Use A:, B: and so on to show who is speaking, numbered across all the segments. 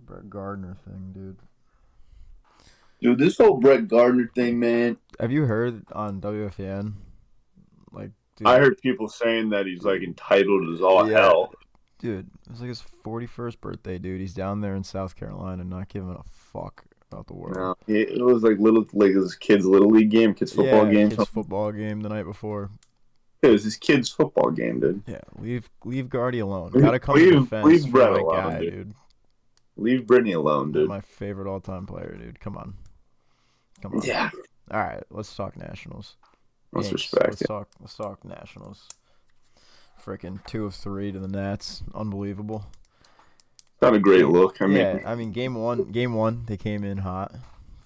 A: Brett Gardner thing, dude.
B: Dude, this whole Brett Gardner thing, man.
A: Have you heard on WFAN? Like,
B: I
A: dude,
B: heard people saying that he's like entitled as all
A: yeah,
B: hell.
A: dude. It was like his 41st birthday, dude. He's down there in South Carolina, not giving a fuck about the world.
B: No, it was like his kid's little league game, kid's football
A: Yeah,
B: game.
A: kid's
B: Something.
A: football game the night before.
B: It was his kid's football game, dude.
A: Yeah, leave Guardy alone.
B: Leave,
A: Gotta come to defense
B: leave
A: for
B: Brett
A: my
B: alone,
A: guy,
B: dude.
A: dude.
B: Leave Brittany alone, dude.
A: My favorite all-time player, dude. Come on. Come on.
B: Yeah,
A: All right, let's talk Nationals.
B: let's
A: Yanks.
B: respect
A: Let's
B: it.
A: talk. Let's talk Nationals. Freaking 2 of 3 to the Nats. Unbelievable.
B: Not a great look. I mean,
A: I mean, game one, they came in hot.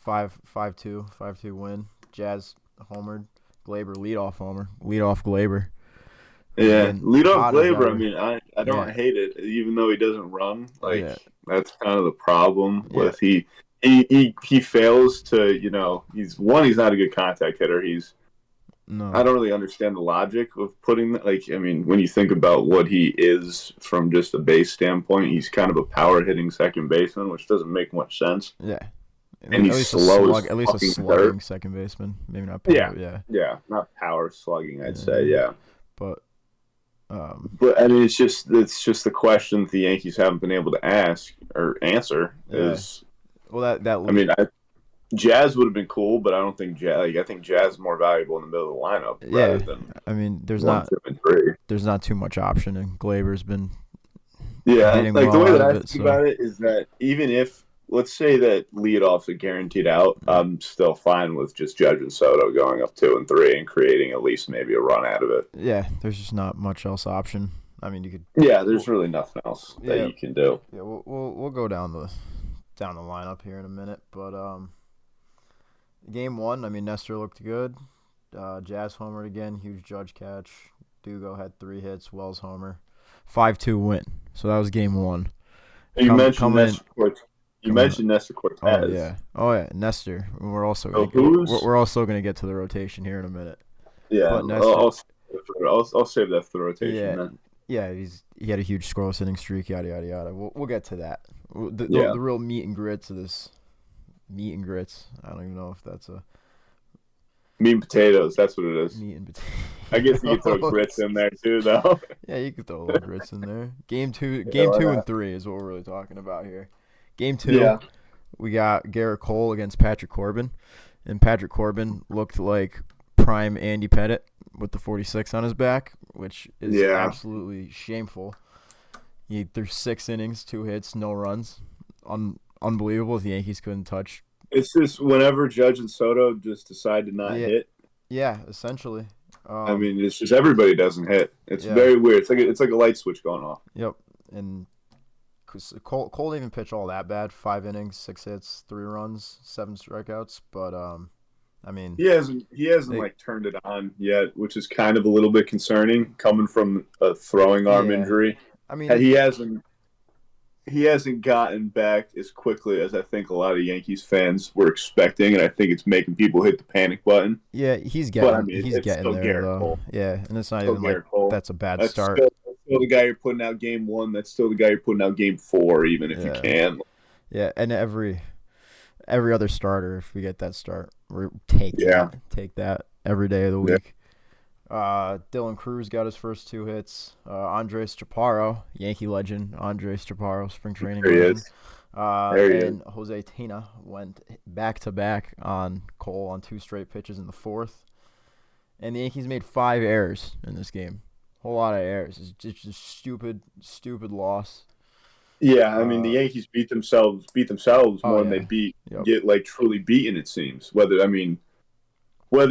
A: 5-2 win. Jazz homered. Glaber leadoff homer. Leadoff Glaber.
B: yeah, lead off
A: Hot as
B: Glaber. I
A: ever.
B: mean, I don't
A: Yeah.
B: hate it, even though he doesn't run. Like
A: Yeah.
B: that's kind of the problem
A: Yeah.
B: with he fails to he's not a good contact hitter. I
A: No.
B: don't really understand the logic of putting that. Like, I mean, when you think about what he is from just a base standpoint, he's kind of a power hitting second baseman, which doesn't make much sense.
A: Yeah.
B: And he's slow as
A: At least a
B: fucking
A: slugging
B: dirt.
A: second baseman. Maybe not power.
B: Yeah,
A: Yeah.
B: yeah, not power slugging, I'd
A: Yeah.
B: say. Yeah,
A: But
B: but I mean, it's just the question that the Yankees haven't been able to ask or answer
A: yeah.
B: is.
A: Well, that
B: I mean, Jazz would have been cool, but I don't think Jazz. Like, I think Jazz is more valuable in the middle of the lineup rather than
A: I mean,
B: one, two, and three.
A: there's not too much option, and Glaber's been
B: Yeah,
A: hitting
B: like the
A: well
B: way
A: out
B: that
A: of
B: I
A: it.
B: think
A: So
B: about it is that even if, let's say that leadoff's a guaranteed out, I'm still fine with just Judge and Soto going up 2 and 3 and creating at least maybe a run out of it.
A: yeah, there's just not much else option. I mean, you could.
B: Yeah, there's really nothing else that
A: Yeah,
B: you can do.
A: yeah. We'll go down the lineup here in a minute, but game one. I mean, Nestor looked good. Jazz homered again. Huge Judge catch. Dugo had 3 hits. Wells homer. 5-2 win. So that was game one.
B: You mentioned Nestor Cortez. You
A: Coming
B: mentioned Nestor Cortez.
A: Oh yeah, Nestor. We're also we're also gonna get to the rotation here in a minute.
B: Yeah,
A: But Nestor,
B: I'll save that for the rotation
A: yeah,
B: then.
A: yeah, he had a huge scoreless inning streak. Yada yada yada. We'll get to that.
B: Yeah.
A: The real meat and grits of this. Meat and grits. I don't even know if that's a
B: Meat and potatoes. That's what it is.
A: meat and potatoes.
B: I guess you could throw grits in there too, though.
A: Yeah, you could throw a little grits in there. Game two and 3 is what we're really talking about here. Game 2,
B: Yeah.
A: we got Garrett Cole against Patrick Corbin, and Patrick Corbin looked like prime Andy Pettit with the 46 on his back, which is absolutely shameful. He threw 6 innings, 2 hits, no runs. Unbelievable. The Yankees couldn't touch.
B: It's just whenever Judge and Soto just decide to not hit.
A: Yeah, essentially.
B: I mean, it's just everybody doesn't hit. It's
A: Yeah.
B: very weird. It's like a light switch going off.
A: Yep, and Cole didn't even pitch all that bad. 5 innings, 6 hits, 3 runs, 7 strikeouts. But I mean,
B: He hasn't like turned it on yet, which is kind of a little bit concerning coming from a throwing arm injury.
A: I mean,
B: he hasn't gotten back as quickly as I think a lot of Yankees fans were expecting, and I think it's making people hit the panic button.
A: yeah, he's getting
B: it's
A: getting
B: still
A: there
B: Garrett
A: though.
B: Cole.
A: Yeah, and it's not
B: Still
A: even
B: Garrett
A: like
B: Cole.
A: that's a bad
B: That's
A: start.
B: still the guy you're putting out game 1. That's still the guy you're putting out game 4, even if you can.
A: Yeah, and every other starter, if we get that start, take that every day of the week. Dylan Cruz got his first 2 hits. Andres Chaparro, Yankee legend, Andres Chaparro, spring training legend. And Jose Tena went back-to-back on Cole on 2 straight pitches in the 4th. And the Yankees made 5 errors in this game. Whole lot of errors. It's just stupid loss.
B: Yeah, I mean the Yankees beat themselves more than they get like truly beaten. It seems whether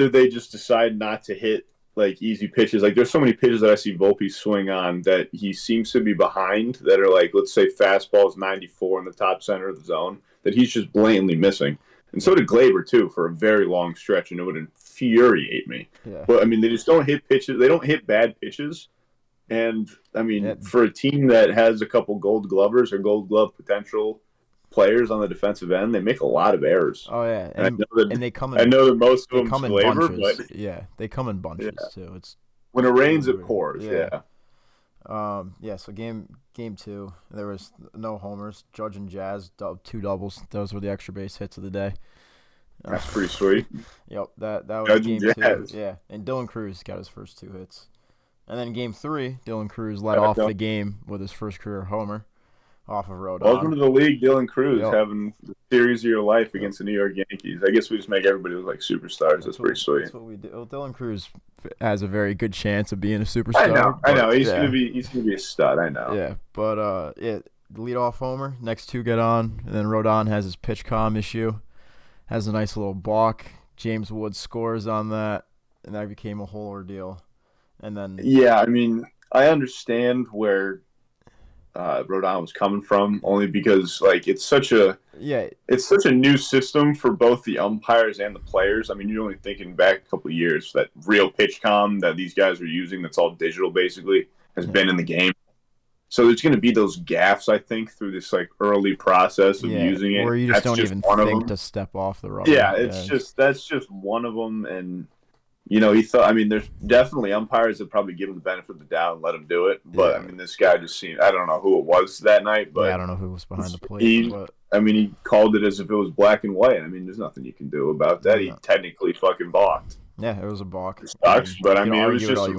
B: they just decide not to hit like easy pitches. Like there's so many pitches that I see Volpe swing on that he seems to be behind that are like, let's say fastballs 94 in the top center of the zone that he's just blatantly missing. And so did Glaber too for a very long stretch, and it would infuriate me.
A: Yeah.
B: But I mean, they just don't hit pitches. They don't hit bad pitches. And I mean, for a team that has a couple Gold Glovers or Gold Glove potential players on the defensive end, they make a lot of errors.
A: Oh yeah,
B: and
A: they come in.
B: I know that most of them
A: come in
B: Glaber,
A: bunches.
B: but
A: Yeah, they come in bunches too. It's
B: when it rains, it pours. Yeah.
A: Yeah. So game two, there was no homers. Judge and Jazz, two doubles. Those were the extra base hits of the day.
B: That's pretty sweet.
A: Yep. That was
B: Judge
A: game
B: and
A: two.
B: Jazz.
A: Yeah. And Dylan Cruz got his first two hits. And then game three, Dylan Cruz led off the game with his first career homer off of Rodon.
B: Welcome to the league, Dylan Cruz, having the series of your life against the New York Yankees. I guess we just make everybody look like superstars. That's pretty sweet.
A: That's what we do. Well, Dylan Cruz has a very good chance of being a superstar.
B: I know. He's gonna be a stud. I know.
A: Yeah, but lead off homer. Next two get on, and then Rodon has his pitch comm issue. Has a nice little balk. James Wood scores on that, and that became a whole ordeal. And then
B: I mean, I understand where Rodon was coming from, only because like it's such a new system for both the umpires and the players. I mean, you're only thinking back a couple of years, that real pitch comm that these guys are using, that's all digital basically, has been in the game. So there's going to be those gaffes, I think, through this like early process of using it.
A: Or you just don't even think to step off the rubber.
B: Yeah, that's just one of them. And he thought. I mean, there's definitely umpires that probably give him the benefit of the doubt and let him do it. But I mean, this guy just seemed. I don't know who it was that night, but
A: I don't know who was behind the plate.
B: He called it as if it was black and white. I mean, there's nothing you can do about that. He technically fucking balked.
A: Yeah, it was a balk.
B: It sucks, but I mean, it was just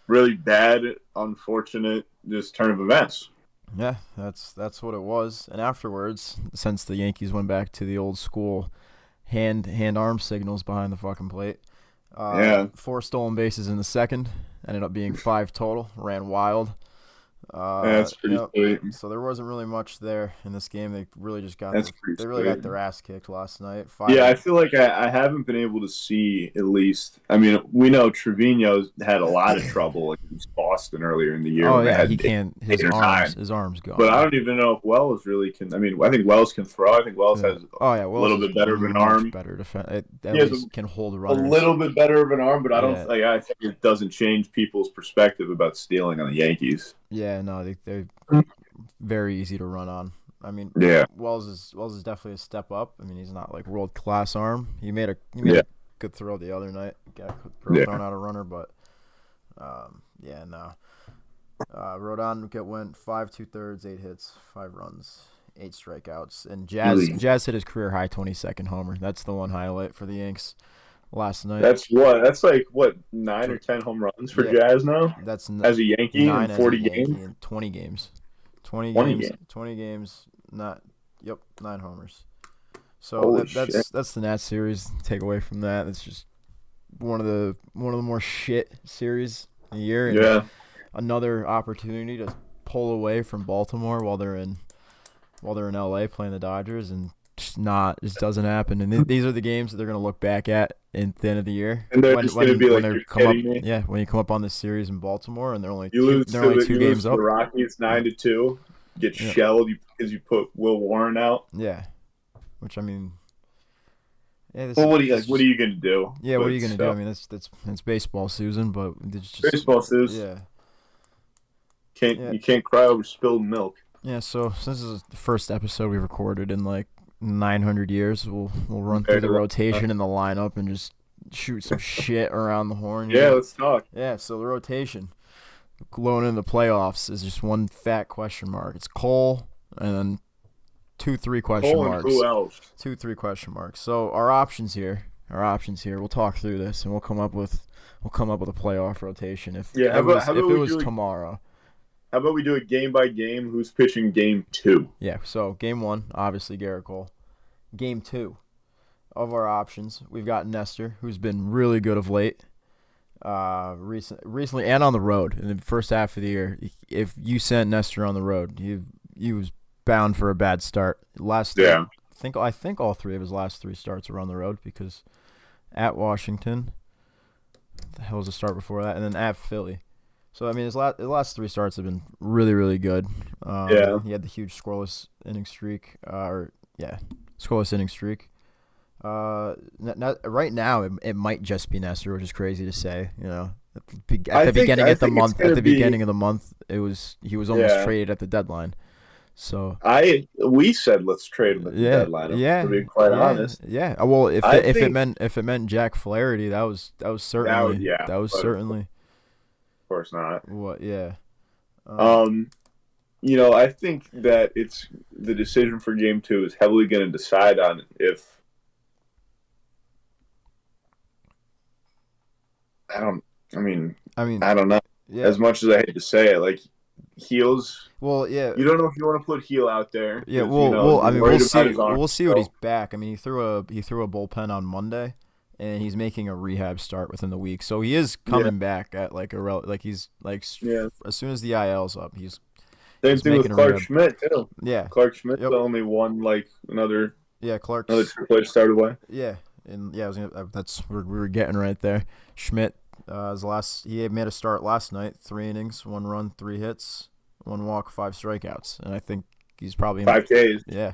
B: really bad, unfortunate just turn of events.
A: Yeah, that's what it was. And afterwards, since the Yankees went back to the old school hand-arm signals behind the fucking plate, 4 stolen bases in the second, ended up being 5 total, ran wild.
B: That's pretty sweet.
A: So there wasn't really much there in this game. They really just got got their ass kicked last night.
B: I feel like I haven't been able to see, at least. I mean, we know Trevino had a lot of trouble against Boston earlier in the year.
A: Oh yeah, he can't. His arms go.
B: But I don't even know if Wells really can. I mean, I think Wells can throw. I think Wells has a little bit better of an arm.
A: Better defense. At least can hold runners.
B: A little bit better of an arm, but I don't. I think it doesn't change people's perspective about stealing on the Yankees.
A: Yeah, no, they're very easy to run on. I mean, Wells is definitely a step up. I mean, he's not like world class arm. He made a good throw the other night. Got thrown out a runner, but no. Rodon went 5 2/3, 8 hits, 5 runs, 8 strikeouts, and Jazz hit his career high 22nd homer. That's the one highlight for the Yanks last night.
B: That's like 9 or 10 home runs for Jazz now.
A: That's
B: as a Yankee in 40 games.
A: 20 games. 20 games. 9 homers. So that's the Nats series. Take away from that, it's just one of the more shit series of the year. And another opportunity to pull away from Baltimore while they're in LA playing the Dodgers, and just doesn't happen. And these are the games that they're going to look back at in the end of the year.
B: And they're just going to be like, you're kidding me?
A: Yeah, when you come up on this series in Baltimore and they're only
B: two games up. The Rockies 9-2, get shelled because you put Will Warren out.
A: Yeah, which I mean,
B: what are you going to do?
A: Yeah, what are you going to do? I mean, it's baseball, Susan, but it's just
B: baseball, Susan. Yeah. You can't cry over spilled milk.
A: Yeah, so since this is the first episode we recorded in like 900 years, we'll run through the rotation and the lineup and just shoot some shit around the horn.
B: Yeah, let's talk.
A: Yeah, so the rotation going into the playoffs is just one fat question mark. It's Cole and then 2-3 question marks.
B: Who else?
A: 2-3 question marks. So our options here. We'll talk through this and we'll come up with a playoff rotation if it was tomorrow.
B: How about we do it game by game? Who's pitching game 2?
A: Yeah, so game 1, obviously Garrett Cole. Game 2 of our options, we've got Nestor, who's been really good of late, recently and on the road. In the first half of the year, if you sent Nestor on the road, he was bound for a bad start. I think all 3 of his last 3 starts were on the road, because at Washington, what the hell was the start before that, and then at Philly. So, I mean, his last 3 starts have been really, really good. He had the huge scoreless inning streak. Scoreless inning streak. Right now, it might just be Nestor, which is crazy to say. At the beginning of the month, he was almost traded at the deadline. So
B: we said let's trade him at the deadline. To be quite honest.
A: Yeah. Well, if it meant Jack Flaherty, that was certainly.
B: course not.
A: What? Yeah.
B: I think that it's the decision for Game 2 is heavily going to decide on if I don't know.
A: Yeah.
B: As much as I hate to say it, like Heels.
A: Well, yeah.
B: You don't know if you want to put Heel out there.
A: Yeah. We'll see. We'll see what
B: so.
A: he's back. I mean, he threw a bullpen on Monday, and he's making a rehab start within the week, so he is coming back at like he's as soon as the IL's up, he's.
B: Same thing with Clark Schmidt too.
A: Yeah.
B: Clark Schmidt's only won another.
A: Yeah, Clark's
B: another Triple H started away.
A: Yeah, and that's where we were getting right there. Schmidt, he made a start last night, 3 innings, 1 run, 3 hits, 1 walk, 5 strikeouts, and I think he's probably
B: 5 Ks.
A: Yeah,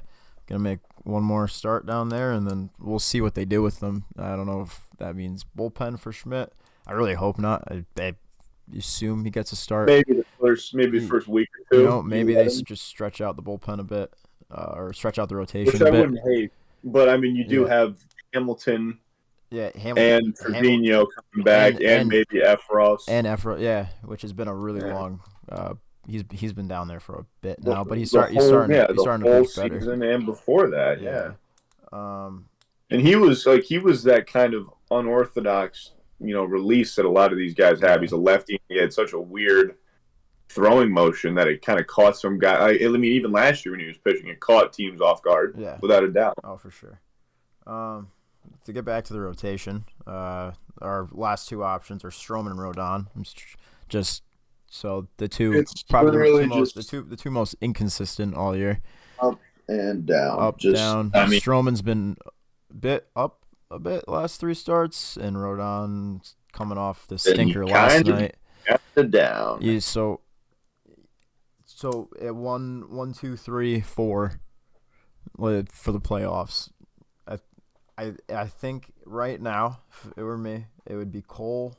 A: gonna make one more start down there, and then we'll see what they do with them. I don't know if that means bullpen for Schmidt. I really hope not. I assume he gets a start.
B: Maybe the first week or two.
A: Maybe they just stretch out the bullpen a bit, or stretch out the rotation
B: Which
A: a bit.
B: I wouldn't hate. But I mean, you do have Hamilton.
A: Yeah, Hamilton
B: and Trevino coming back, and maybe
A: Efros. Which has been a really long. He's been down there for a bit now, but he's starting to pitch better.
B: Season and before that, and he was that kind of unorthodox, release that a lot of these guys have. He's a lefty. He had such a weird throwing motion that it kind of caught some guy. I mean, even last year when he was pitching, it caught teams off guard. Yeah, without a doubt.
A: Oh, for sure. To get back to the rotation, our last 2 options are Stroman and Rodon. Just so the two the two most inconsistent all year.
B: Up and down.
A: Down. Stroman's been a bit last 3 starts, and Rodon's coming off the stinker last night.
B: Down.
A: Yeah, so at 1, 2, 3, 4 for the playoffs. I think right now, if it were me, it would be Cole.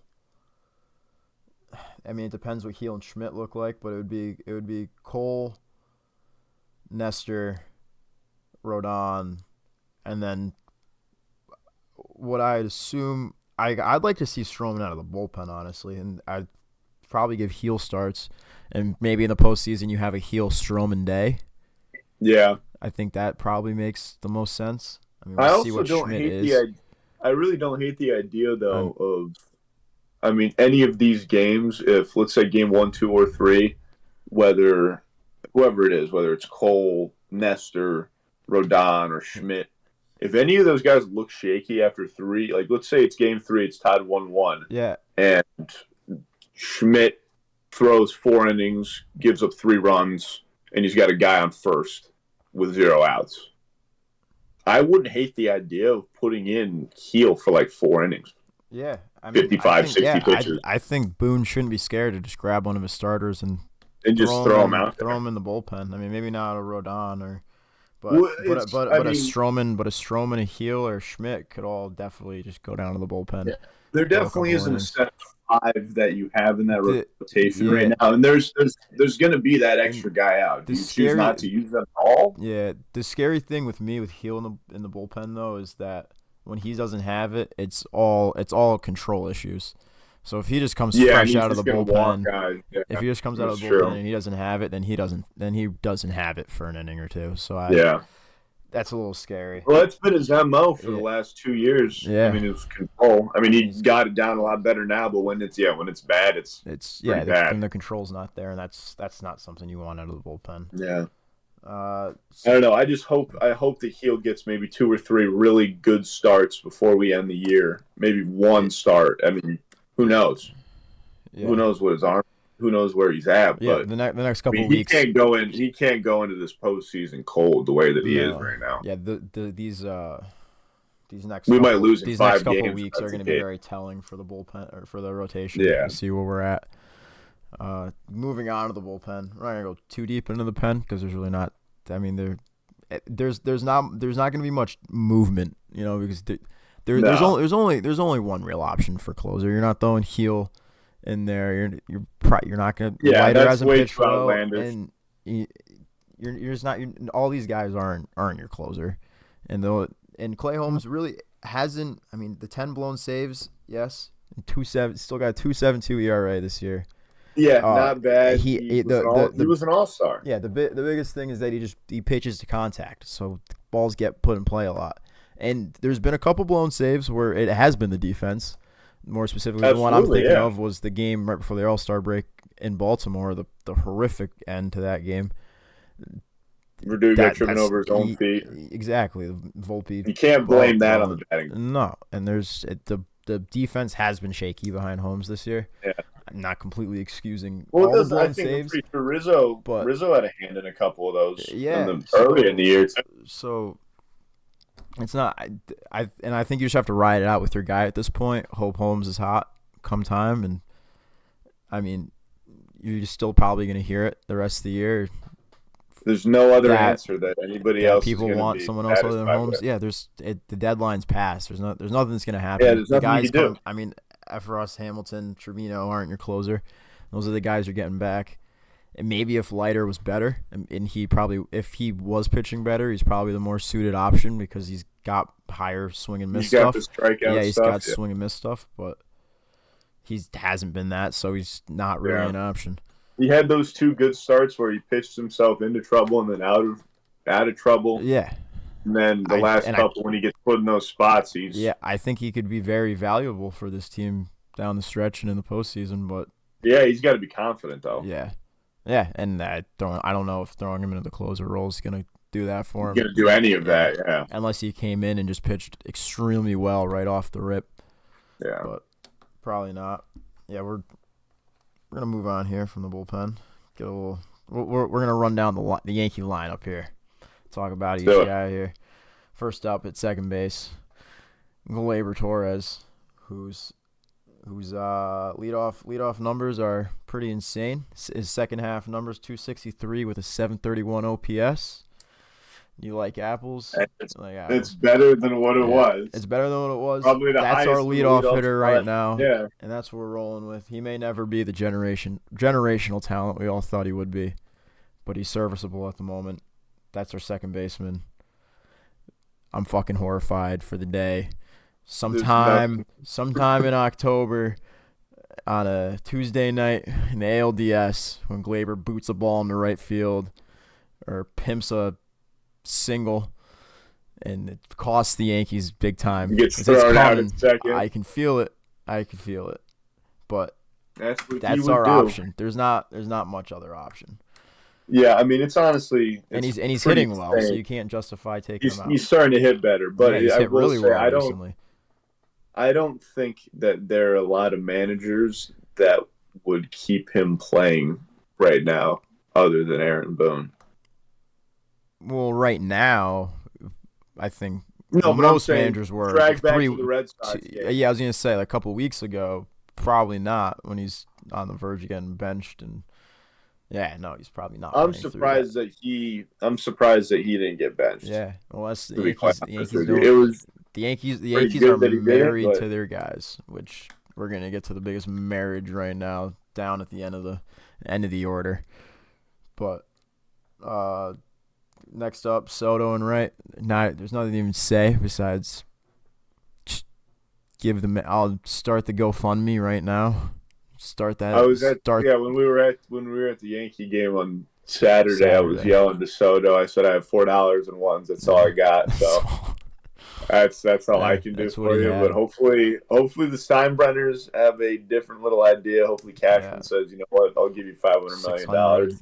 A: I mean, it depends what Heel and Schmidt look like, but it would be Cole, Nestor, Rodon, and then what I'd assume I'd like to see Stroman out of the bullpen, honestly, and I'd probably give Heel starts, and maybe in the postseason you have a Heel Stroman day.
B: Yeah,
A: I think that probably makes the most sense. I mean,
B: I also don't hate I really don't hate the idea though of, I mean, any of these games. If let's say game 1, 2, or 3, whoever it is, whether it's Cole, Nestor, Rodon, or Schmidt, if any of those guys look shaky after 3, like let's say it's game 3, it's tied 1-1.
A: Yeah,
B: and Schmidt throws 4 innings, gives up 3 runs, and he's got a guy on first with 0 outs. I wouldn't hate the idea of putting in Heel for 4 innings.
A: Yeah. I mean,
B: 60 pitches.
A: I think Boone shouldn't be scared to just grab one of his starters and
B: just throw him out.
A: Throw him in the bullpen. I mean, maybe not a Rodon but a Stroman, a Heel, or Schmidt could all definitely just go down to the bullpen.
B: Yeah. There definitely isn't a set of 5 that you have in that rotation right now, and there's going to be that extra guy out. Do you choose not to use them at all?
A: Yeah, the scary thing with Heel in the bullpen though is that when he doesn't have it, it's all control issues. So if he just comes fresh out of the bullpen, if he just comes out of the bullpen and he doesn't have it, then he doesn't have it for an inning or 2. So that's a little scary.
B: Well, that's been his MO for the last 2 years.
A: Yeah.
B: I mean, it's control. I mean, he's got it down a lot better now, but when it's bad, it's bad.
A: When the control's not there, and that's not something you want out of the bullpen.
B: Yeah. I don't know. I hope that Heel gets maybe 2 or 3 really good starts before we end the year. Maybe 1 start. I mean, who knows? Yeah. Who knows what his arm? Who knows where he's at?
A: Yeah,
B: but
A: the next couple of weeks,
B: he can't go into this postseason cold the way that he is right now.
A: Yeah, these next
B: we might lose in
A: these
B: 5
A: next couple
B: games,
A: weeks are going to be very telling for the bullpen or for the rotation. To see where we're at. Moving on to the bullpen, we're not going to go too deep into the pen because there's really not. I mean, there's not going to be much movement, because there's only one real option for closer. You're not throwing Heel in there. You're not going to.
B: Leiter hasn't pitched well, and
A: you're just not. All these guys aren't your closer, and Clay Holmes really hasn't. I mean, the 10 blown saves, yes, and 2.7, still got a 2.72 ERA this year.
B: Yeah, not bad.
A: He
B: was an all-star.
A: Yeah, the biggest thing is that he pitches to contact, so balls get put in play a lot. And there's been a couple blown saves where it has been the defense. More specifically, the one I'm thinking of was the game right before the All-Star break in Baltimore, the horrific end to that game.
B: Verdugo got tripping over his own feet.
A: Exactly. Volpe.
B: You can't blame that on the batting.
A: No, and the defense has been shaky behind Holmes this year.
B: Yeah.
A: I'm not completely excusing
B: all
A: the blown
B: I think
A: saves.
B: Rizzo had a hand in a couple of those early in the year.
A: So it's not I think you just have to ride it out with your guy at this point. Hope Holmes is hot come time, and I mean you're still probably going to hear it the rest of the year.
B: There's no other answer that anybody else.
A: People want someone else other than Holmes. Yeah, the deadline's passed. There's nothing that's going to happen.
B: Yeah, there's nothing you can do.
A: I mean, for us, Hamilton, Trevino aren't your closer. Those are the guys you're getting back. And maybe if Leiter was better, and if he was pitching better, he's probably the more suited option because he's got higher swing and miss stuff.
B: He's got the strikeout
A: he's got swing and miss stuff, but he hasn't been that, so he's not really an option.
B: He had those 2 good starts where he pitched himself into trouble and then out of trouble.
A: Yeah.
B: And then the last couple, when he gets put in those spots,
A: I think he could be very valuable for this team down the stretch and in the postseason. But
B: he's got to be confident though.
A: Yeah, and I don't know if throwing him into the closer role is going to do that for him.
B: He's going to do any of that, yeah.
A: Unless he came in and just pitched extremely well right off the rip.
B: Yeah.
A: But probably not. Yeah, we're gonna move on here from the bullpen. We're gonna run down the Yankee lineup here. Talk about each guy here. First up at second base, Gleyber Torres, whose leadoff numbers are pretty insane. His second half numbers 263 with a 731 OPS. You like apples?
B: It's better than what it was.
A: It's better than what it was.
B: Probably
A: that's our leadoff hitter right now.
B: Yeah.
A: And that's what we're rolling with. He may never be the generational talent we all thought he would be, but he's serviceable at the moment. That's our second baseman. I'm fucking horrified for the day. Sometime in October on a Tuesday night in the ALDS when Gleyber boots a ball in the right field or pimps a single, and it costs the Yankees big time.
B: He gets thrown out in second.
A: I can feel it. But
B: that's
A: our option. There's not much other option.
B: Yeah, I mean it's honestly,
A: he's hitting well, so you can't justify taking him out.
B: He's starting to hit better, but
A: he's hit really well recently.
B: I don't think that there are a lot of managers that would keep him playing right now, other than Aaron Boone.
A: Well, right now, I think
B: most
A: managers were.
B: Drag back to the Red Sox.
A: Yeah, I was going to say a couple of weeks ago, probably not when he's on the verge of getting benched, and he's probably not.
B: I'm surprised that he didn't get benched.
A: Yeah, well, that's the Yankees. The Yankees are married to their guys, which we're going to get to the biggest marriage right now, down at the end of the order, but. Next up, Soto and Wright. There's nothing to even say besides I'll start the GoFundMe right now. Start that.
B: When we were at the Yankee game on Saturday. I was yelling to Soto. I said I have $4.01. That's all I got. So that's all I can do for you. But hopefully the Steinbrenners have a different little idea. Hopefully Cashman says, you know what, I'll give you $500 million.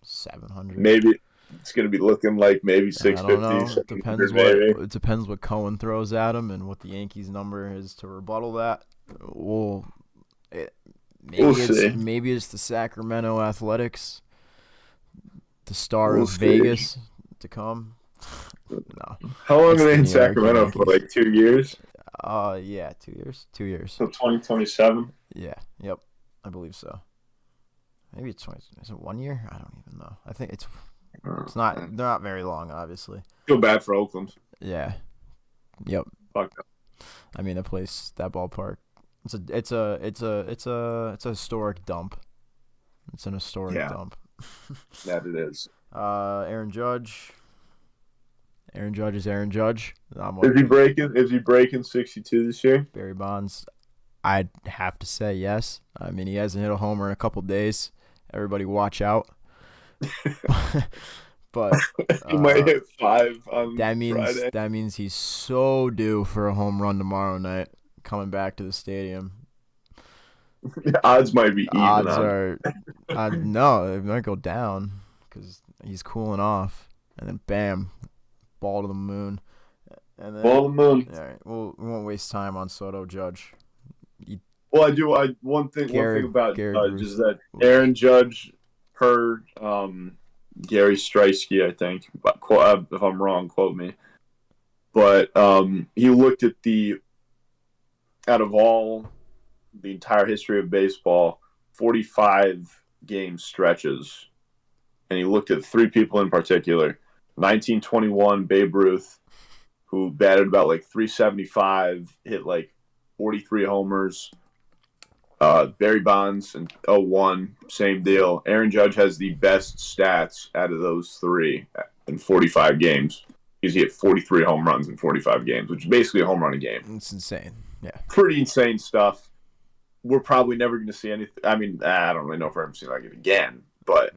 A: 700.
B: Maybe. It's going to be looking like maybe 650.
A: It depends what Cohen throws at him and what the Yankees number is to rebuttal that. Maybe it's the Sacramento Athletics, the star of Vegas to come. No.
B: How long are they in Sacramento for? Like 2 years?
A: 2 years. 2 years.
B: So 2027?
A: Yeah. Yep. I believe so. Maybe it's 20. Is it 1 year? I don't even know. I think it's not. They're not very long, obviously.
B: Feel bad for Oakland.
A: Yeah. Yep.
B: Fuck up.
A: I mean, that ballpark. It's a historic dump. It's an historic dump.
B: That it is.
A: Aaron Judge. Aaron Judge is Aaron Judge.
B: Is he breaking 62 this year?
A: Barry Bonds. I'd have to say yes. I mean, he hasn't hit a homer in a couple days. Everybody watch out. But
B: he might hit 5 on Friday.
A: That means he's so due for a home run tomorrow night coming back to the stadium.
B: Odds might be even.
A: Odds are no, it might go down because he's cooling off, and then bam, ball to the moon. And then,
B: ball to the moon.
A: All right, we won't waste time on Soto Judge.
B: One thing about Judge is that Aaron Judge, per Gary Streisky, I think, if I'm wrong, quote me, but he looked at out of all the entire history of baseball, 45 game stretches, and he looked at 3 people in particular. 1921 Babe Ruth, who batted about like 375, hit like 43 homers. Barry Bonds in 01, same deal. Aaron Judge has the best stats out of those 3 in 45 games. He hit 43 home runs in 45 games, which is basically a home run a game.
A: It's insane. Yeah.
B: Pretty insane stuff. We're probably never going to see anything. I mean, I don't really know if we're ever seeing like it again, but.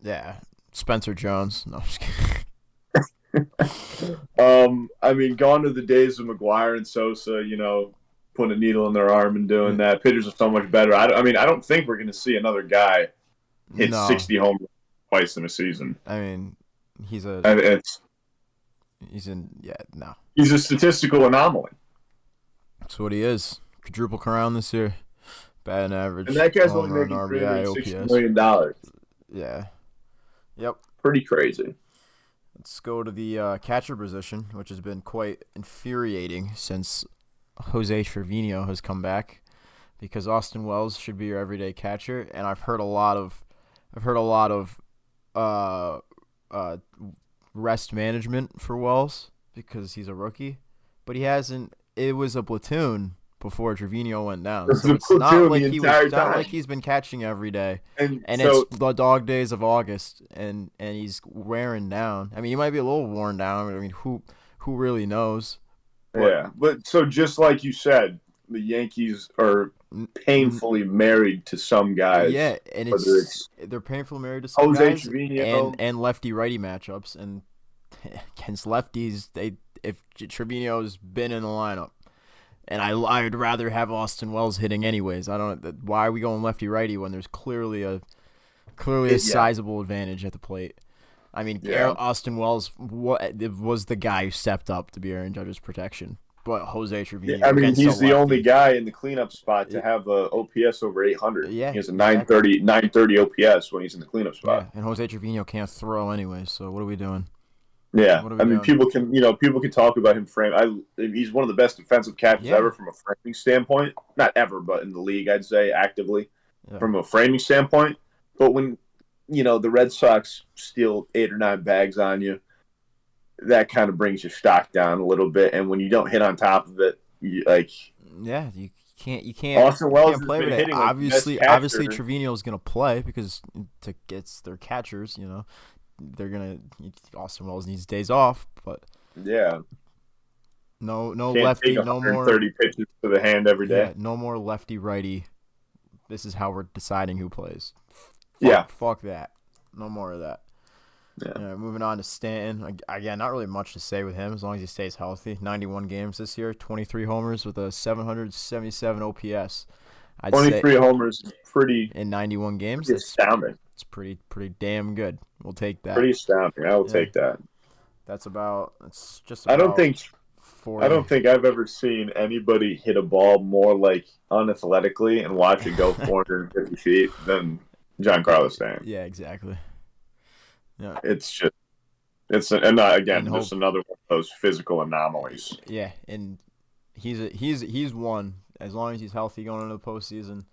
A: Yeah. Spencer Jones. No, I'm just
B: kidding. I mean, gone are the days of McGuire and Sosa, putting a needle in their arm and doing that. Pitchers are so much better. I don't think we're going to see another guy hit 60 home runs twice in a season.
A: I mean, he's a
B: statistical anomaly.
A: That's what he is. Quadruple crown this year. Batting average.
B: And that guy's only making $360 million.
A: Yeah. Yep.
B: Pretty crazy.
A: Let's go to the catcher position, which has been quite infuriating since Jose Trevino has come back, because Austin Wells should be your everyday catcher, and I've heard a lot of rest management for Wells because he's a rookie, but he hasn't. It was a platoon before Trevino went down, so it's not like he's been catching every day, and so, it's the dog days of August, and he's wearing down. I mean, he might be a little worn down. I mean, who really knows?
B: Yeah, but so just like you said, the Yankees are painfully married to some guys.
A: Yeah, and they're painfully married to some guys,
B: Trevino.
A: and lefty-righty matchups, and against lefties, if Trevino's been in the lineup, and I'd rather have Austin Wells hitting anyways. I don't. Why are we going lefty-righty when there's clearly a sizable advantage at the plate? I mean, Austin Wells was the guy who stepped up to be Aaron Judge's protection, but Jose Trevino.
B: I mean, he's the only guy in the cleanup spot to have a OPS over 800.
A: Yeah,
B: he has a 930 OPS when he's in the cleanup spot.
A: Yeah, and Jose Trevino can't throw anyway. So what are we doing?
B: Yeah, I mean, people can talk about him he's one of the best defensive catchers ever from a framing standpoint. Not ever, but in the league, I'd say actively from a framing standpoint. But when the Red Sox steal 8 or 9 bags on you, that kind of brings your stock down a little bit. And when you don't hit on top of it, you can't.
A: Austin Wells can't play with it. Obviously, Trevino's gonna play because to get their catchers, they're gonna. Austin Wells needs days off, but no lefty, no more
B: 30 pitches to the hand every day.
A: Yeah, no more lefty righty. This is how we're deciding who plays. Fuck that. No more of that. Yeah. Moving on to Stanton. Again, not really much to say with him as long as he stays healthy. 91 games this year, 23 homers with a 777 OPS.
B: 23 homers is pretty
A: in 91 games.
B: Pretty astounding.
A: It's pretty damn good. We'll take that.
B: Pretty astounding. I will take that.
A: It's just about
B: I don't think
A: 40.
B: I don't think I've ever seen anybody hit a ball more like unathletically and watch it go 450 feet than Giancarlo Stanton.
A: Yeah, exactly. Yeah,
B: it's another one of those physical anomalies.
A: Yeah, and he's one. As long as he's healthy going into the postseason,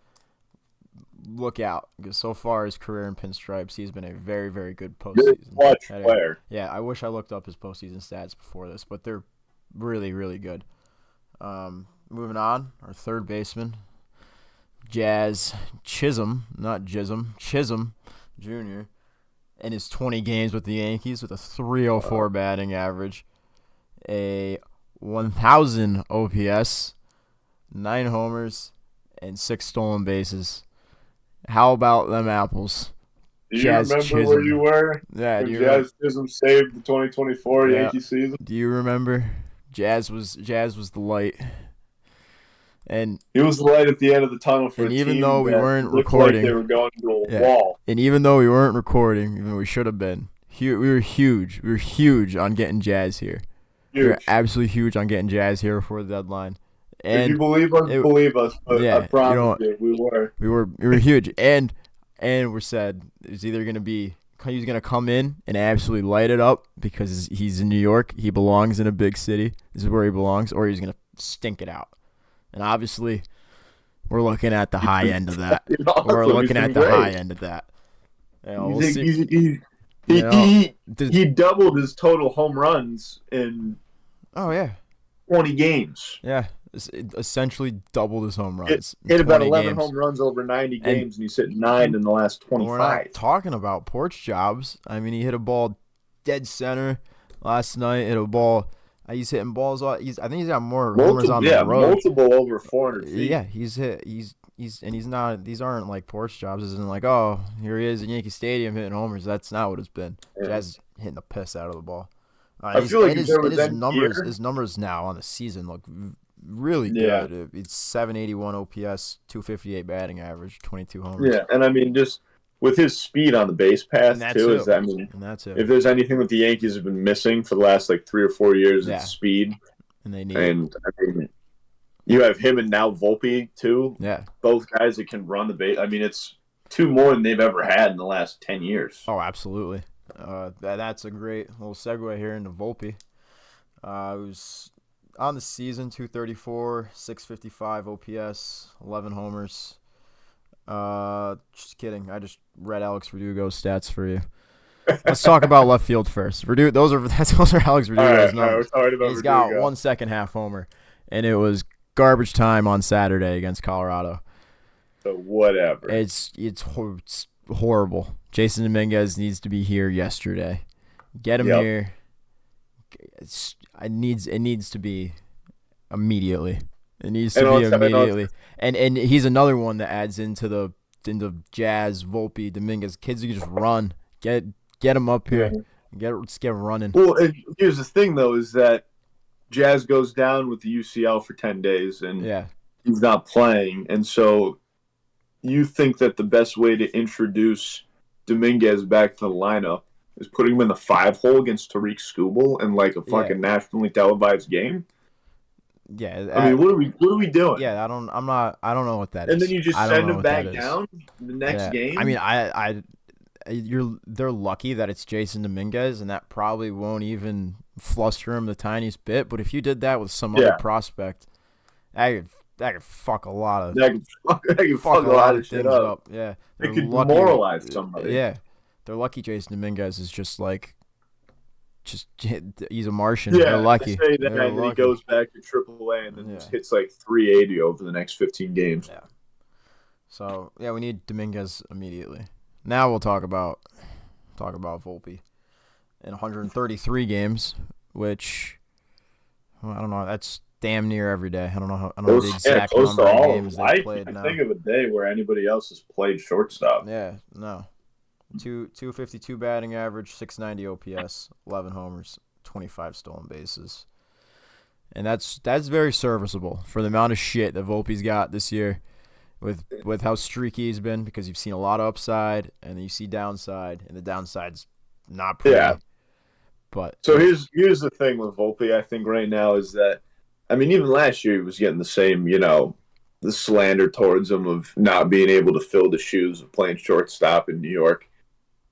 A: look out, because so far his career in Pinstripes, he's been a very, very good postseason
B: player.
A: Yeah, I wish I looked up his postseason stats before this, but they're really, really good. Moving on, our third baseman, Jazz Chisholm Jr. in his 20 games with the Yankees with a 304 batting average, a 1,000 OPS, 9 homers, and 6 stolen bases. How about them apples?
B: Do you remember where you were when Jazz Chisholm saved the 2024 Yankee season?
A: Do you remember? Jazz was the light. And
B: he was the light at the end of the tunnel for a team.
A: Even though we weren't recording,
B: like they were going to a wall.
A: And even though we weren't recording, even though we should have been, we were huge. We were huge on getting Jazz here. Huge. We were absolutely huge on getting Jazz here before the deadline. And
B: if you believe us, believe us. But I promise you, we were.
A: We were huge, and we said it's either gonna be he's gonna come in and absolutely light it up because he's in New York. He belongs in a big city. This is where he belongs, or he's gonna stink it out. And obviously, we're looking at the high end of that. We're looking at the high end of that. You know, we'll see.
B: He doubled his total home runs in 20 games.
A: Yeah, essentially doubled his home runs.
B: Hit about 11 home runs over 90 games, and he's hit 9 in the last 25.
A: We're not talking about porch jobs. I mean, he hit a ball dead center last night. Hit a ball. He's hitting balls. I think he's got more homers on the road.
B: Multiple over 400 feet.
A: Yeah, he's hit. He's not. These aren't like porch jobs. This isn't like, oh, here he is in Yankee Stadium hitting homers. That's not what it's been. Yeah. Jazz is hitting the piss out of the ball.
B: I feel like
A: his numbers now on the season look really good. Yeah. It's 781 OPS, 258 batting average, 22 homers.
B: Yeah, and I mean just with his speed on the base path too.
A: That's it.
B: If there's anything that the Yankees have been missing for the last like 3 or 4 years, it's speed.
A: And they need.
B: And I mean, you have him and now Volpe too.
A: Yeah,
B: both guys that can run the base. I mean, it's 2 more than they've ever had in the last 10 years.
A: Oh, absolutely. That's a great little segue here into Volpe. It was on the season 234, 655 OPS, 11 homers. Just kidding. I just read Alex Verdugo's stats for you. Let's talk about left field first. Those are Alex Verdugo's numbers. He's got 1 second half homer, and it was garbage time on Saturday against Colorado.
B: So whatever.
A: It's horrible. Jason Dominguez needs to be here yesterday. Get him here. It needs to be immediately. It needs to be immediately. And he's another one that adds into Jazz, Volpe, Dominguez. Kids who just run. Get him up here. Let's get running.
B: Well, and here's the thing though, is that Jazz goes down with the UCL for 10 days and he's not playing. And so you think that the best way to introduce Dominguez back to the lineup is putting him in the 5-hole against Tariq Skubal in like a fucking nationally televised game?
A: Yeah,
B: I mean, what are we doing?
A: Yeah, I don't know what that is.
B: And then you just send him back down the next game.
A: I mean, they're lucky that it's Jason Dominguez, and that probably won't even fluster him the tiniest bit. But if you did that with some other prospect, that could fuck a lot of
B: shit
A: things up. Yeah,
B: it could demoralize somebody.
A: Yeah, they're lucky. Jason Dominguez is just he's a Martian.
B: Yeah,
A: they're lucky.
B: Say that, and then he goes back to AAA and then just hits like 380 over the next 15 games.
A: Yeah. So we need Dominguez immediately. Now we'll talk about Volpe in 133 games, which I don't know. That's damn near every day. I don't know the exact number of games they played now.
B: I think of a day where anybody else has played shortstop.
A: Yeah, no. 252 batting average, 690 OPS, 11 homers, 25 stolen bases. And that's very serviceable for the amount of shit that Volpe's got this year with how streaky he's been, because you've seen a lot of upside and then you see downside, and the downside's not pretty.
B: Yeah.
A: But
B: so here's the thing with Volpe, I think right now, is that I mean, even last year he was getting the same, the slander towards him of not being able to fill the shoes of playing shortstop in New York.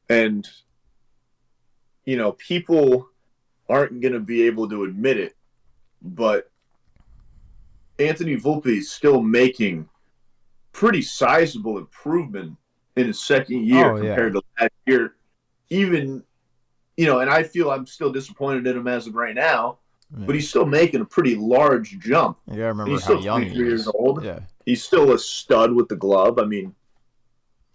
B: And, people aren't going to be able to admit it, but Anthony Volpe is still making pretty sizable improvement in his second year compared to last year. Even, and I feel I'm still disappointed in him as of right now, but he's still making a pretty large jump.
A: You gotta remember how young he is.
B: Years old.
A: Yeah.
B: He's still a stud with the glove. I mean,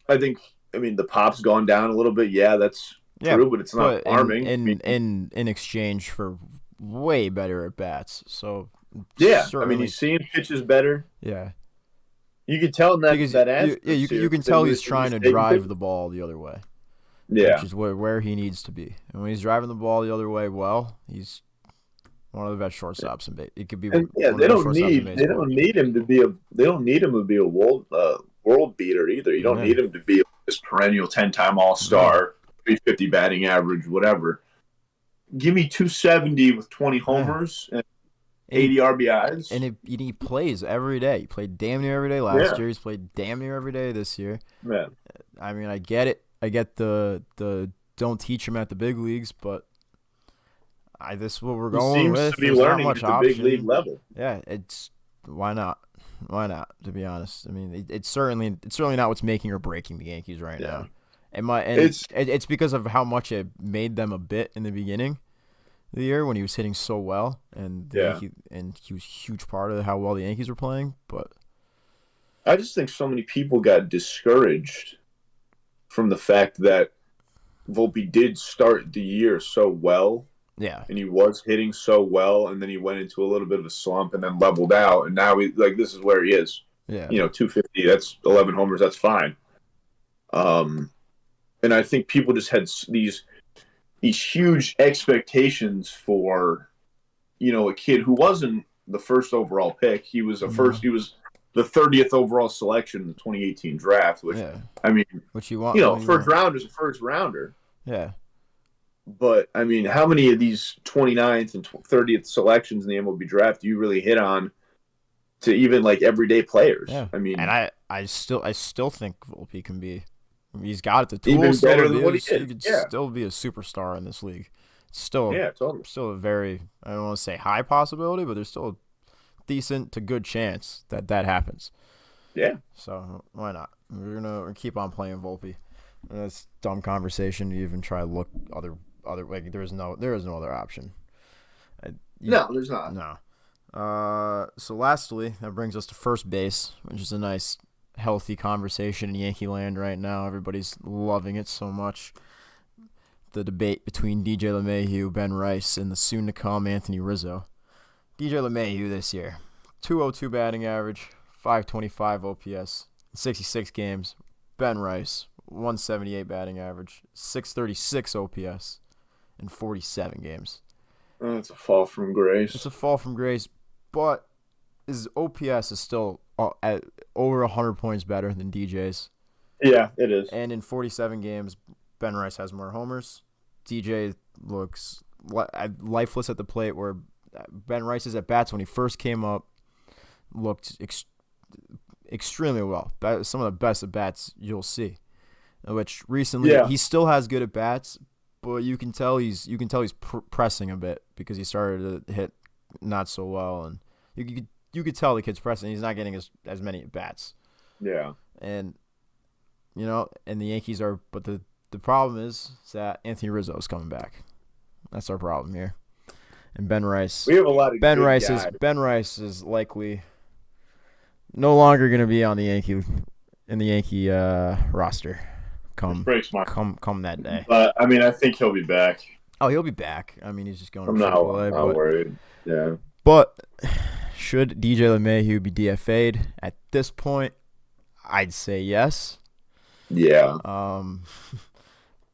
B: the pop's gone down a little bit. Yeah, that's true, but it's not alarming.
A: In exchange for way better at bats. So
B: he's seeing pitches better.
A: Yeah.
B: You can tell that
A: you can tell he's trying to drive the ball the other way.
B: Yeah,
A: which is where he needs to be. And when he's driving the ball the other way, well, he's one of the best shortstops in baseball. It could be.
B: And they don't need him to be a world beater either. You don't need him to be this perennial 10-time All-Star, 350 batting average, whatever. Give me 270 with 20 homers and 80 RBIs.
A: And he plays every day. He played damn near every day last year. He's played damn near every day this year.
B: Man.
A: I mean, I get it. I get the don't teach him at the big leagues, but this is what we're going with.
B: Seems to be learning at the big league level.
A: Yeah, why not? Why not? To be honest, I mean, it's certainly not what's making or breaking the Yankees right now. It's because of how much it made them a bit in the beginning of the year when he was hitting so well, and he was a huge part of how well the Yankees were playing. But
B: I just think so many people got discouraged from the fact that Volpe did start the year so well.
A: Yeah.
B: And he was hitting so well, and then he went into a little bit of a slump and then leveled out, and now this is where he is.
A: Yeah.
B: 250, that's 11 homers, that's fine. And I think people just had these huge expectations for, a kid who wasn't the first overall pick. He was he was the 30th overall selection in the 2018 draft, which, I mean,
A: what you want,
B: first rounder is a first rounder.
A: Yeah.
B: But, I mean, how many of these 29th and 30th selections in the MLB draft do you really hit on to even, everyday players?
A: Yeah.
B: I mean,
A: and I still think Volpe can be – he's got the tools.
B: Even better than what he did.
A: He could still be a superstar in this league. Still a very – I don't want to say high possibility, but there's still a decent to good chance that happens.
B: Yeah.
A: So, why not? We're gonna keep on playing Volpe. And that's dumb conversation to even try to look other there is no other option.
B: No, there's not.
A: No. So lastly, that brings us to first base, which is a nice, healthy conversation in Yankee land right now. Everybody's loving it so much. The debate between DJ LeMahieu, Ben Rice, and the soon-to-come Anthony Rizzo. DJ LeMahieu this year, 202 batting average, 525 OPS, 66 games. Ben Rice, 178 batting average, 636 OPS, in 47 games.
B: It's a fall from grace.
A: It's a fall from grace, but his OPS is still at over 100 points better than DJ's.
B: Yeah, it is.
A: And in 47 games, Ben Rice has more homers. DJ looks lifeless at the plate, where Ben Rice's at-bats when he first came up looked extremely well. Some of the best at-bats you'll see. Which recently he still has good at-bats, but you can tell he's pressing a bit because he started to hit not so well, and you could tell the kid's pressing. He's not getting as many at-bats.
B: Yeah.
A: And and the Yankees are, but the problem is that Anthony Rizzo is coming back. That's our problem here. And Ben Rice.
B: We have a lot of
A: Ben Rice is likely no longer going to be on the Yankee roster. Come that day.
B: But I mean, I think he'll be back.
A: Oh, he'll be back. I mean, he's just going.
B: I'm not worried. Yeah.
A: But should DJ LeMahieu be DFA'd at this point? I'd say yes.
B: Yeah.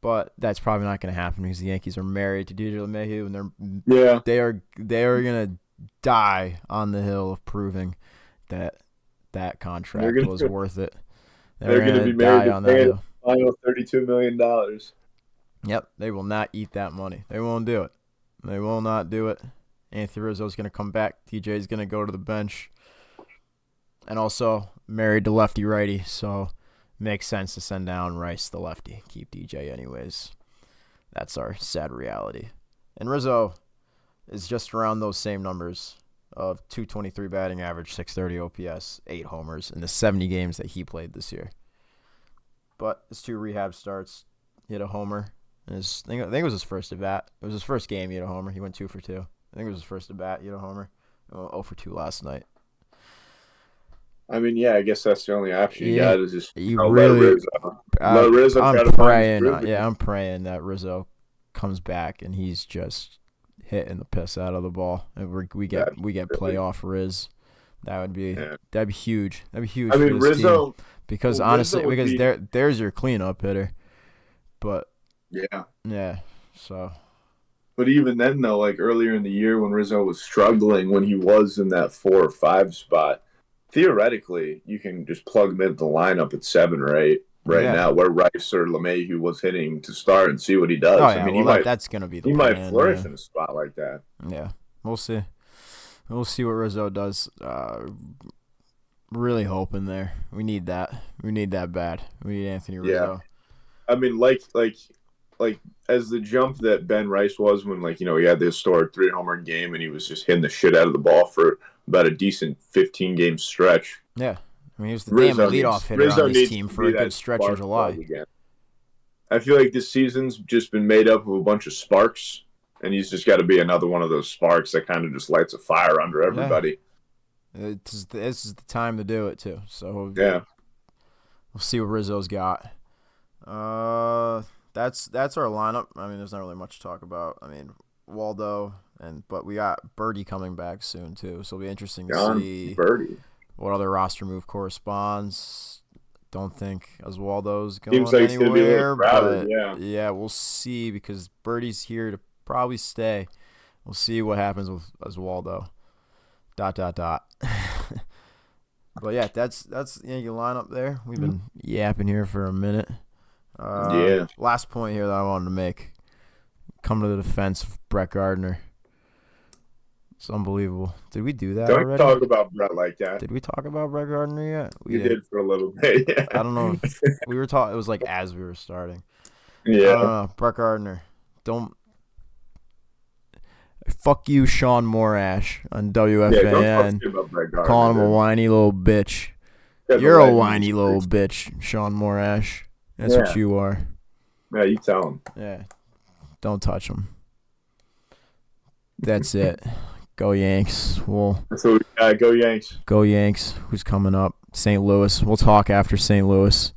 A: But that's probably not going to happen because the Yankees are married to DJ LeMahieu, and they are going to die on the hill of proving that contract was worth it.
B: They're going to be married on that hill. Final $32 million.
A: Yep, they will not eat that money. They won't do it. They will not do it. Anthony Rizzo's going to come back. TJ's going to go to the bench. And also married to lefty-righty, so makes sense to send down Rice, the lefty. Keep DJ anyways. That's our sad reality. And Rizzo is just around those same numbers of 223 batting average, 630 OPS, 8 homers in the 70 games that he played this year. But his 2 rehab starts, he hit a homer. I think it was his first at bat. It was his first game, he hit a homer. He went 2 for 2. I think it was his first at bat, he hit a homer. 0 for 2 last night.
B: I mean, yeah, I guess that's the only option you got is just
A: let Rizzo. I'm praying that Rizzo comes back and he's just hitting the piss out of the ball, and we get playoff Riz That'd be huge. That'd be huge.
B: I mean,
A: for this
B: Rizzo,
A: team. Because honestly, there's your cleanup hitter. But yeah. So.
B: But even then, though, like earlier in the year when Rizzo was struggling, when he was in that 4 or 5 spot, theoretically you can just plug him into the lineup at 7 or 8 now, where Rice or LeMahieu was hitting to start and see what he does.
A: Oh, yeah. I mean, that's gonna be the
B: plan. He might flourish in a spot like that.
A: Yeah, we'll see. We'll see what Rizzo does. Really hoping there. We need that. We need that bad. We need Anthony Rizzo.
B: Yeah. I mean, like as the jump that Ben Rice was when, like, you know, he had the historic 3-homer game and he was just hitting the shit out of the ball for about a decent 15-game stretch.
A: Yeah. I mean, he was the damn leadoff hitter on this team for a good stretch in July.
B: I feel like this season's just been made up of a bunch of sparks, and he's just got to be another one of those sparks that kind of just lights a fire under everybody.
A: Yeah. This is the time to do it, too. So
B: yeah,
A: we'll see what Rizzo's got. That's our lineup. I mean, there's not really much to talk about. I mean, Waldo, but we got Birdie coming back soon, too, so it'll be interesting to see what other roster move corresponds. Don't think Oswaldo's going anywhere, but yeah, we'll see, because Birdie's here to probably stay. We'll see what happens with Oswaldo. ... But yeah, that's the Yankee lineup there. We've been yapping here for a minute. Last point here that I wanted to make. Come to the defense of Brett Gardner. It's unbelievable. Did we do that already?
B: Don't talk about Brett like that.
A: Did we talk about Brett Gardner yet?
B: We did for a little bit, yeah.
A: I don't know if we were talking. It was like as we were starting.
B: Yeah.
A: Brett Gardner. Don't. Fuck you, Sean Morash on WFAN. Calling him a whiny little bitch. You're a whiny little bitch, Sean Morash. That's what you are.
B: Yeah, you tell him.
A: Yeah. Don't touch him. That's it. Go Yanks.
B: Go Yanks.
A: Go Yanks. Who's coming up? St. Louis. We'll talk after St. Louis.